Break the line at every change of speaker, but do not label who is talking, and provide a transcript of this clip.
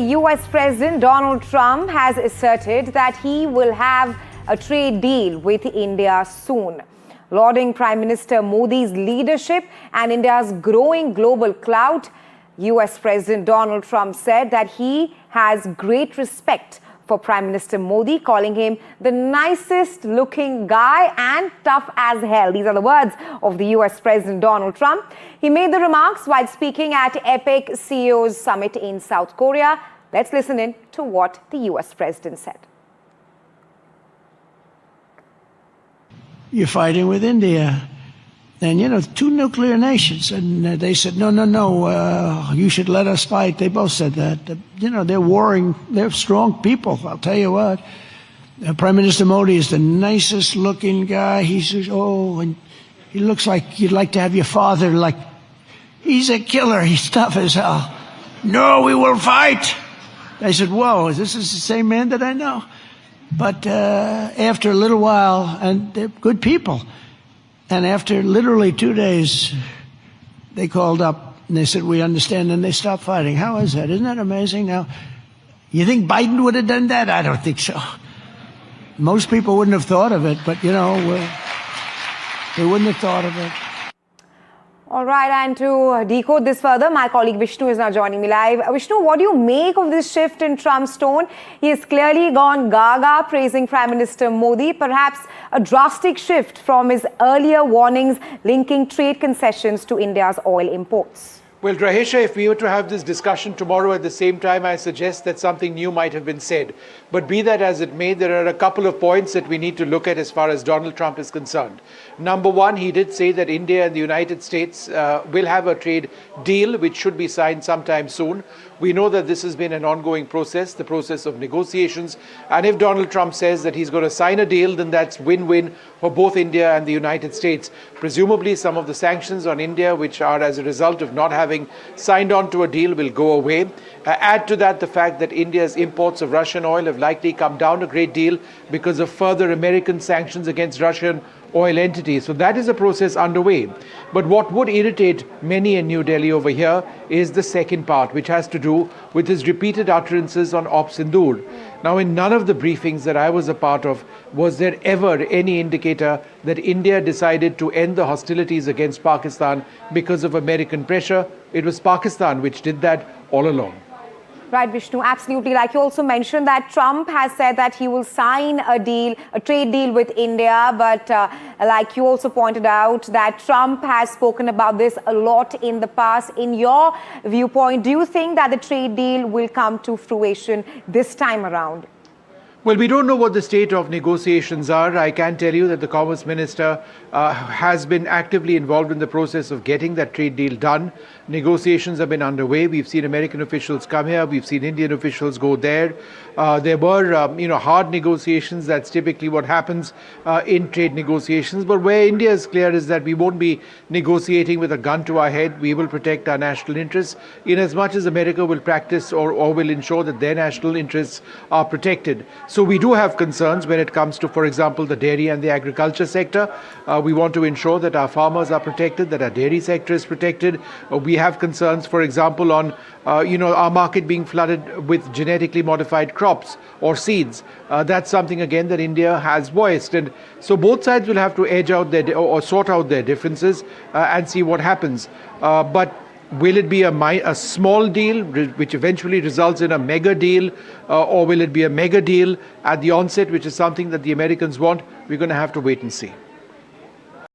US President Donald Trump has asserted that he will have a trade deal with India soon. Lauding Prime Minister Modi's leadership and India's growing global clout, US President Donald Trump said that he has great respect for Prime Minister Modi, calling him the nicest looking guy and tough as hell. These are the words of the US President Donald Trump. He made the remarks while speaking at APEC CEOs Summit in South Korea. Let's listen in to what the US President said.
You're fighting with India. And, two nuclear nations. And they said, no, you should let us fight. They both said that. They're warring. They're strong people, I'll tell you what. Prime Minister Modi is the nicest looking guy. He says, and he looks like you'd like to have your father, he's a killer. He's tough as hell. No, we will fight. I said, whoa, this is the same man that I know. But after a little while, and they're good people, and after literally 2 days, they called up and they said, we understand, and they stopped fighting. How is that? Isn't that amazing? Now, you think Biden would have done that? I don't think so. Most people wouldn't have thought of it, but, they wouldn't have thought of it.
All right, and to decode this further, my colleague Vishnu is now joining me live. Vishnu, what do you make of this shift in Trump's tone? He has clearly gone gaga praising Prime Minister Modi, perhaps a drastic shift from his earlier warnings linking trade concessions to India's oil imports.
Well, Rahesha, if we were to have this discussion tomorrow at the same time, I suggest that something new might have been said. But be that as it may, there are a couple of points that we need to look at as far as Donald Trump is concerned. Number one, he did say that India and the United States will have a trade deal which should be signed sometime soon. We know that this has been an ongoing process, the process of negotiations. And if Donald Trump says that he's going to sign a deal, then that's win-win for both India and the United States. Presumably, some of the sanctions on India, which are as a result of not having signed on to a deal, will go away. Add to that the fact that India's imports of Russian oil have likely come down a great deal because of further American sanctions against Russian oil entities. So that is a process underway. But what would irritate many in New Delhi over here is the second part, which has to do with his repeated utterances on Op Sindoor. Now, in none of the briefings that I was a part of was there ever any indicator that India decided to end the hostilities against Pakistan because of American pressure. It was Pakistan which did that all along.
Right, Vishnu, absolutely. Like you also mentioned that Trump has said that he will sign a trade deal with India. But like you also pointed out that Trump has spoken about this a lot in the past. In your viewpoint, do you think that the trade deal will come to fruition this time around?
Well, we don't know what the state of negotiations are. I can tell you that the Commerce Minister has been actively involved in the process of getting that trade deal done. Negotiations have been underway. We've seen American officials come here. We've seen Indian officials go there. There were, hard negotiations. That's typically what happens in trade negotiations. But where India is clear is that we won't be negotiating with a gun to our head. We will protect our national interests in as much as America will practice or will ensure that their national interests are protected. So we do have concerns when it comes to, for example, the dairy and the agriculture sector. We want to ensure that our farmers are protected, that our dairy sector is protected. We have concerns, for example, on our market being flooded with genetically modified crops or seeds. That's something, again, that India has voiced. And so both sides will have to edge out or sort out their differences and see what happens. But will it be a small deal which eventually results in a mega deal, or will it be a mega deal at the onset, which is something that the Americans want? We're going to have to wait and see.